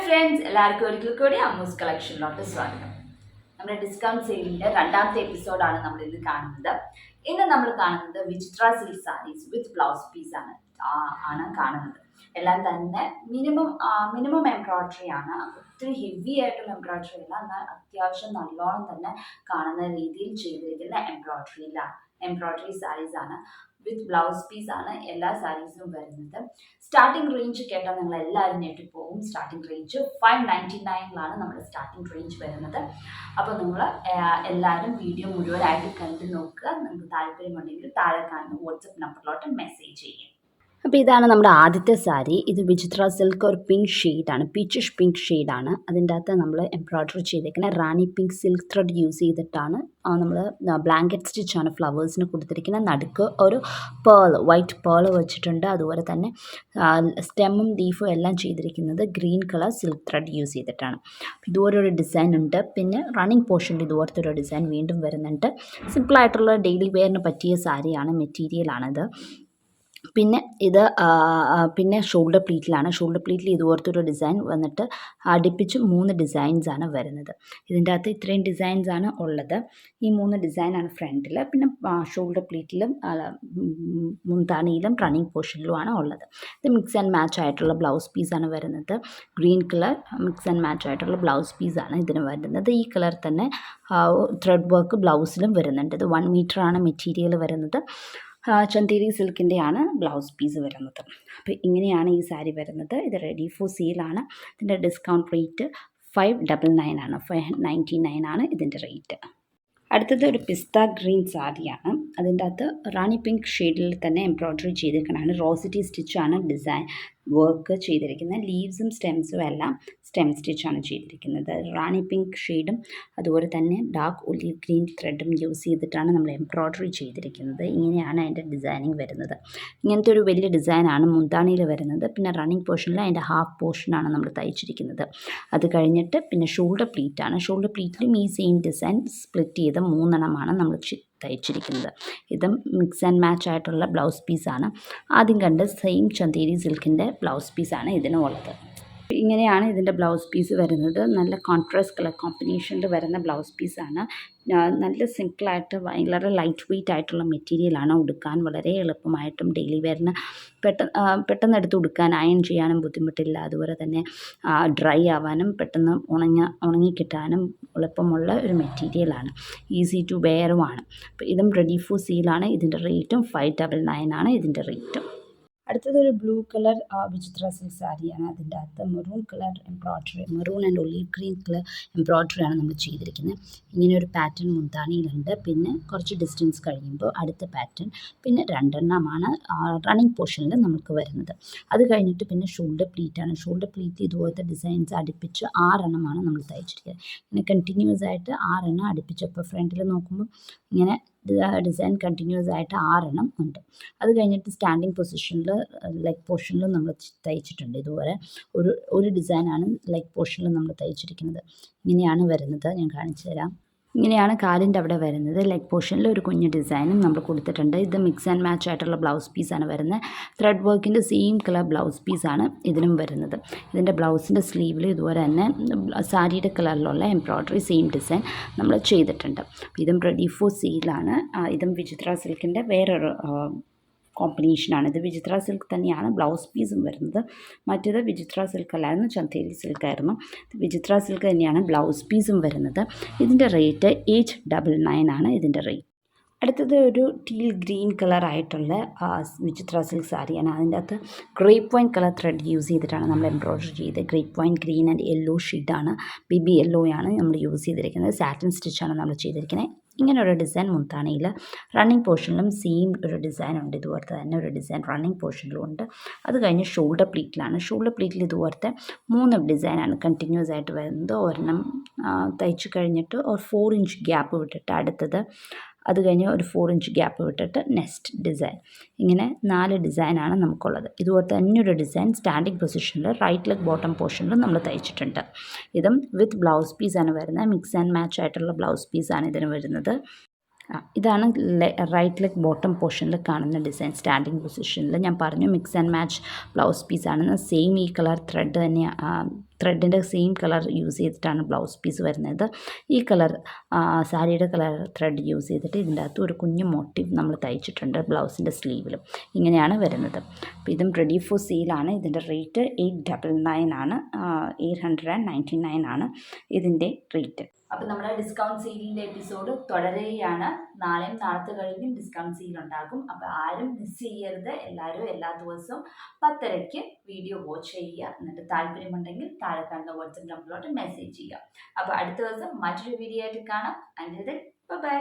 Friends, എല്ലാവർക്കും ഒരിക്കൽ കൂടി അമ്മൂസ് കളക്ഷനിലോട്ട് സ്വാഗതം. നമ്മുടെ ഡിസ്കൗണ്ട് സെയിലിൻ്റെ രണ്ടാമത്തെ എപ്പിസോഡാണ് നമ്മൾ ഇന്ന് കാണുന്നത്. ഇന്ന് നമ്മൾ കാണുന്നത് വിചിത്ര silk saris with blouse piece ആണ് കാണുന്നത്. എല്ലാം തന്നെ മിനിമം എംബ്രോയ്ഡറി ആണ്. ഒത്തിരി ഹെവി ആയിട്ടുള്ള എംബ്രോയ്ഡറി അല്ല, എന്നാൽ അത്യാവശ്യം നല്ലോണം തന്നെ കാണുന്ന രീതിയിൽ ചെയ്തിരിക്കുന്ന എംബ്രോയ്ഡറി സാരീസ് ആണ്. വിത്ത് ബ്ലൗസ് പീസ് ആണ് എല്ലാ സാരീസും വരുന്നത്. സ്റ്റാർട്ടിംഗ് റേഞ്ച് കേട്ടാൽ നിങ്ങൾ എല്ലാവരും ഞെട്ടിപ്പോവും. സ്റ്റാർട്ടിംഗ് റേഞ്ച് 599 നമ്മുടെ സ്റ്റാർട്ടിംഗ് റേഞ്ച് വരുന്നത്. അപ്പോൾ നിങ്ങൾ എല്ലാവരും വീഡിയോ മുഴുവനായിട്ട് കണ്ടു നോക്കുക. നിങ്ങൾക്ക് താല്പര്യമുണ്ടെങ്കിൽ താഴെ കാണുന്ന വാട്സപ്പ് നമ്പറിലോട്ട് മെസ്സേജ് ചെയ്യും. അപ്പോൾ ഇതാണ് നമ്മുടെ ആദ്യത്തെ സാരി. ഇത് വിചിത്ര സിൽക്ക് ഒരു പിങ്ക് ഷെയ്ഡാണ്, പീച്ചിഷ് പിങ്ക് ഷെയ്ഡാണ്. അതിൻ്റെ അകത്ത് നമ്മൾ എംബ്രോയ്ഡറി ചെയ്തേക്കുന്നത് റാണി പിങ്ക് സിൽക്ക് ത്രെഡ് യൂസ് ചെയ്തിട്ടാണ്. നമ്മൾ ബ്ലാങ്കറ്റ് സ്റ്റിച്ചാണ് ഫ്ലവേഴ്സിന് കൊടുത്തിരിക്കുന്നത്. നടുക്ക് ഒരു വൈറ്റ് പേൾ വെച്ചിട്ടുണ്ട്. അതുപോലെ തന്നെ സ്റ്റെമ്മും ലീഫും എല്ലാം ചെയ്തിരിക്കുന്നത് green colour silk thread use ചെയ്തിട്ടാണ്. ഇതുപോലൊരു ഡിസൈൻ ഉണ്ട്. പിന്നെ റണ്ണിങ് പോർഷനിൽ ഇതുപോലത്തെ ഒരു ഡിസൈൻ വീണ്ടും വരുന്നുണ്ട്. സിമ്പിളായിട്ടുള്ള ഡെയിലി വെയറിന് പറ്റിയ സാരിയാണ്, മെറ്റീരിയലാണിത്. പിന്നെ ഷോൾഡർ പ്ലീറ്റിലാണ്. ഷോൾഡർ പ്ലീറ്റിൽ ഇതുപോലത്തെ ഒരു ഡിസൈൻ വന്നിട്ട് അടുപ്പിച്ച് 3 ഡിസൈൻസാണ് വരുന്നത്. ഇതിൻ്റെ അകത്ത് ഇത്രയും ഡിസൈൻസാണ് ഉള്ളത്. ഈ 3 ഡിസൈനാണ് ഫ്രണ്ടിൽ. പിന്നെ ഷോൾഡർ പ്ലീറ്റിലും മുന്താണിയിലും റണ്ണിങ് പോർഷനിലുമാണ് ഉള്ളത്. ഇത് മിക്സ് ആൻഡ് മാച്ച് ആയിട്ടുള്ള ബ്ലൗസ് പീസാണ് വരുന്നത്. Green colour mix and match ആയിട്ടുള്ള ബ്ലൗസ് പീസാണ് ഇതിന് വരുന്നത്. ഈ കളർ തന്നെ ത്രെഡ് വർക്ക് ബ്ലൗസിലും വരുന്നുണ്ട്. ഇത് 1 മീറ്ററാണ് മെറ്റീരിയൽ വരുന്നത്. ചന്തേരി സിൽക്കിൻ്റെയാണ് ബ്ലൗസ് പീസ് വരുന്നത്. അപ്പോൾ ഇങ്ങനെയാണ് ഈ സാരി വരുന്നത്. ഇത് റെഡി ഫോർ സെയിലാണ്. ഇതിൻ്റെ ഡിസ്കൗണ്ട് റേറ്റ് 599 ആണ്. 599 ആണ് ഇതിൻ്റെ റേറ്റ്. അടുത്തത് ഒരു പിസ്ത ഗ്രീൻ സാരിയാണ്. അതിൻ്റെ അകത്ത് റാണി പിങ്ക് ഷെയ്ഡിൽ തന്നെ എംബ്രോയ്ഡറി ചെയ്തിരിക്കുന്നതാണ്. റോസിറ്റി സ്റ്റിച്ചാണ് ഡിസൈൻ വർക്ക് ചെയ്തിരിക്കുന്നത്. ലീവ്സും സ്റ്റെംസും എല്ലാം സ്റ്റെം സ്റ്റിച്ചാണ് ചെയ്തിരിക്കുന്നത്. റാണി പിങ്ക് ഷെയ്ഡും അതുപോലെ തന്നെ ഡാർക്ക് ഒലീവ് ഗ്രീൻ ത്രെഡും യൂസ് ചെയ്തിട്ടാണ് നമ്മൾ എംബ്രോയ്ഡറി ചെയ്തിരിക്കുന്നത്. ഇങ്ങനെയാണ് അതിൻ്റെ ഡിസൈനിങ് വരുന്നത്. ഇങ്ങനത്തെ ഒരു വലിയ ഡിസൈനാണ് മുന്താണിയിൽ വരുന്നത്. പിന്നെ റണ്ണിങ് പോർഷനിൽ അതിൻ്റെ ഹാഫ് പോർഷനാണ് നമ്മൾ തയ്ച്ചിരിക്കുന്നത്. അത് കഴിഞ്ഞിട്ട് പിന്നെ ഷോൾഡർ പ്ലീറ്റാണ്. ഷോൾഡർ പ്ലീറ്റിലും ഈ സെയിം ഡിസൈൻ സ്പ്ലിറ്റ് ചെയ്ത് 3 എണ്ണമാണ് നമ്മൾ തയ്ച്ചിരിക്കുന്നത്. ഇതും മിക്സ് ആൻഡ് മാച്ച് ആയിട്ടുള്ള ബ്ലൗസ് പീസാണ്. ആദ്യം കണ്ട് സെയിം ചന്തേരി സിൽക്കിൻ്റെ ബ്ലൗസ് പീസാണ് ഇതിനുള്ളത്. ഇങ്ങനെയാണ് ഇതിൻ്റെ ബ്ലൗസ് പീസ് വരുന്നത്. നല്ല കോൺട്രാസ്റ്റ് കളർ കോമ്പിനേഷനിൽ വരുന്ന ബ്ലൗസ് പീസാണ്. നല്ല സിമ്പിളായിട്ട് വളരെ ലൈറ്റ് വെയ്റ്റ് ആയിട്ടുള്ള മെറ്റീരിയലാണ്. ഉടുക്കാൻ വളരെ എളുപ്പമായിട്ടും ഡെയിലി വെയറിന് പെട്ടെന്ന് എടുത്ത് ഉടുക്കാൻ അയൺ ചെയ്യാനും ബുദ്ധിമുട്ടില്ല. അതുപോലെ തന്നെ ഡ്രൈ ആവാനും പെട്ടെന്ന് ഉണങ്ങിക്കിട്ടാനും എളുപ്പമുള്ള ഒരു മെറ്റീരിയലാണ്. ഈസി ടു വെയറുമാണ്. അപ്പോൾ ഇതും റെഡി ഫോർ സെയിലാണ്. ഇതിൻ്റെ റേറ്റും 599 ആണ് ഇതിൻ്റെ റേറ്റും. അടുത്തതൊരു ബ്ലൂ കളർ വിചിത്ര സിൽക്ക് സാരിയാണ്. അതിൻ്റെ അകത്ത് maroon colour embroidery, maroon and olive green colour എംബ്രോയ്ഡറിയാണ് നമ്മൾ ചെയ്തിരിക്കുന്നത്. ഇങ്ങനെ ഒരു പാറ്റേൺ മുന്താണിയിലുണ്ട്. പിന്നെ കുറച്ച് ഡിസ്റ്റൻസ് കഴിയുമ്പോൾ അടുത്ത പാറ്റേൺ, പിന്നെ 2 എണ്ണമാണ് റണ്ണിങ് പോർഷനിൽ നമുക്ക് വരുന്നത്. അത് കഴിഞ്ഞിട്ട് പിന്നെ ഷോൾഡർ പ്ലീറ്റാണ്. ഷോൾഡർ പ്ലീറ്റ് ഇതുപോലത്തെ ഡിസൈൻസ് അടുപ്പിച്ച് 6 എണ്ണമാണ് നമ്മൾ തയ്ച്ചിരിക്കുന്നത്. ഇങ്ങനെ കണ്ടിന്യൂസ് ആയിട്ട് 6 എണ്ണം അടുപ്പിച്ച്. ഇപ്പോൾ ഫ്രണ്ടിൽ നോക്കുമ്പോൾ ഇങ്ങനെ ഡിസൈൻ കണ്ടിന്യൂസ് ആയിട്ട് 6 എണ്ണം ഉണ്ട്. അത് കഴിഞ്ഞിട്ട് സ്റ്റാൻഡിങ് പൊസിഷനിൽ ലെഗ് പോർഷനിലും നമ്മൾ തയ്ച്ചിട്ടുണ്ട്. ഇതുപോലെ ഒരു ഡിസൈനാണ് ലെഗ് പോർഷനിൽ നമ്മൾ തയ്ച്ചിരിക്കുന്നത്. ഇങ്ങനെയാണ് വരുന്നത്. ഞാൻ കാണിച്ചു തരാം. ഇങ്ങനെയാണ് കാലിൻ്റെ അവിടെ വരുന്നത്. ലെഗ് പോർഷനിൽ ഒരു കുഞ്ഞ് ഡിസൈനും നമ്മൾ കൊടുത്തിട്ടുണ്ട്. ഇത് മിക്സ് ആൻഡ് മാച്ച് ആയിട്ടുള്ള ബ്ലൗസ് പീസാണ് വരുന്നത്. ത്രെഡ് വർക്കിൻ്റെ സെയിം കളർ ബ്ലൗസ് പീസാണ് ഇതിനും വരുന്നത്. ഇതിൻ്റെ ബ്ലൗസിൻ്റെ സ്ലീവിൽ ഇതുപോലെ തന്നെ സാരിയുടെ കളറിലുള്ള എംബ്രോയ്ഡറി സെയിം ഡിസൈൻ നമ്മൾ ചെയ്തിട്ടുണ്ട്. ഇതും റെഡി ഫോർ സെയിലാണ്. ഇതും വിചിത്ര സിൽക്കിൻ്റെ വേറൊരു കോമ്പിനേഷനാണ്. ഇത് വിചിത്ര സിൽക്ക് തന്നെയാണ് ബ്ലൗസ് പീസും വരുന്നത്. മറ്റേത് വിചിത്ര സിൽക്ക് അല്ലായിരുന്നു, ചന്തേരി സിൽക്കായിരുന്നു. വിചിത്ര സിൽക്ക് തന്നെയാണ് ബ്ലൗസ് പീസും വരുന്നത്. ഇതിൻ്റെ റേറ്റ് 899 ആണ് ഇതിൻ്റെ റേറ്റ്. അടുത്തത് ഒരു ടീൽ ഗ്രീൻ കളറായിട്ടുള്ള വിചിത്ര സിൽക്ക് സാരിയാണ്. അതിൻ്റെ അകത്ത് grape wine colour thread use ചെയ്തിട്ടാണ് നമ്മൾ എംബ്രോയ്ഡറി ചെയ്ത്. Grape wine green and yellow ഷെയ്ഡാണ്, ബേബി യെല്ലോയാണ് നമ്മൾ യൂസ് ചെയ്തിരിക്കുന്നത്. സാറ്റിൻ സ്റ്റിച്ചാണ് നമ്മൾ ചെയ്തിരിക്കുന്നത്. ഇങ്ങനെ ഒരു ഡിസൈൻ മുന്താണിയിൽ റണ്ണിങ് പോർഷനിലും സെയിം ഒരു ഡിസൈൻ ഉണ്ട്. ഇതുപോലത്തെ തന്നെ ഒരു ഡിസൈൻ റണ്ണിങ് പോർഷനിലും ഉണ്ട്. അത് കഴിഞ്ഞ് ഷോൾഡർ പ്ലീറ്റിലാണ്. ഷോൾഡർ പ്ലീറ്റിൽ ഇതുപോലത്തെ 3 ഡിസൈനാണ് കണ്ടിന്യൂസ് ആയിട്ട് വരുന്നത്. ഒരെണ്ണം തയ്ച്ചു കഴിഞ്ഞിട്ട് ഒരു 4 ഇഞ്ച് ഗ്യാപ്പ് വിട്ടിട്ട് അടുത്തത്, അത് കഴിഞ്ഞ് ഒരു 4 ഇഞ്ച് ഗ്യാപ്പ് വിട്ടിട്ട് നെക്സ്റ്റ് ഡിസൈൻ. ഇങ്ങനെ 4 ഡിസൈനാണ് നമുക്കുള്ളത്. ഇതുപോലെ തന്നെ ഒരു ഡിസൈൻ സ്റ്റാൻഡിങ് പൊസിഷനിൽ റൈറ്റ് ലെഗ് ബോട്ടം പോർഷനിൽ നമ്മൾ തയ്ച്ചിട്ടുണ്ട്. ഇതും വിത്ത് ബ്ലൗസ് പീസാണ് വരുന്നത്. മിക്സ് ആൻഡ് മാച്ച് ആയിട്ടുള്ള ബ്ലൗസ് പീസാണ് ഇതിന് വരുന്നത്. ഇതാണ് റൈറ്റ് ലെഗ് ബോട്ടം പോർഷനിൽ കാണുന്ന ഡിസൈൻ. സ്റ്റാൻഡിങ് പൊസിഷനിൽ ഞാൻ പറഞ്ഞു മിക്സ് ആൻഡ് മാച്ച് ബ്ലൗസ് പീസാണെന്ന്. സെയിം ഈ കളർ ത്രെഡ് തന്നെ, ത്രെഡിൻ്റെ സെയിം കളർ യൂസ് ചെയ്തിട്ടാണ് ബ്ലൗസ് പീസ് വരുന്നത്. ഈ കളർ സാരിയുടെ കളർ ത്രെഡ് യൂസ് ചെയ്തിട്ട് ഇതിൻ്റെ അകത്ത് ഒരു കുഞ്ഞു മോട്ടീവ് നമ്മൾ തയ്ച്ചിട്ടുണ്ട് ബ്ലൗസിൻ്റെ സ്ലീവിലും. ഇങ്ങനെയാണ് വരുന്നത്. അപ്പോൾ ഇതും റെഡി ഫോർ സെയിലാണ്. ഇതിൻ്റെ റേറ്റ് 899 ആണ്, 899 ആണ് ഇതിൻ്റെ റേറ്റ്. അപ്പോൾ നമ്മുടെ ഡിസ്കൗണ്ട് സെയിലിൻ്റെ എപ്പിസോഡ് തുടരുകയാണ്. നാളെയും നാളത്തെ കഴിഞ്ഞും ഡിസ്കൗണ്ട് സെയിൽ ഉണ്ടാകും. അപ്പോൾ ആരും മിസ് ചെയ്യരുത്. എല്ലാവരും എല്ലാ ദിവസവും 10:30 വീഡിയോ വാച്ച് ചെയ്യുക. എന്നിട്ട് താല്പര്യമുണ്ടെങ്കിൽ താഴെ കാണുന്ന വാട്സപ്പ് നമ്പറിലോട്ട് മെസ്സേജ് ചെയ്യുക. അപ്പോൾ അടുത്ത ദിവസം മറ്റൊരു വീഡിയോ ആയിട്ട് കാണാം. അതിൻ്റെ ബൈ.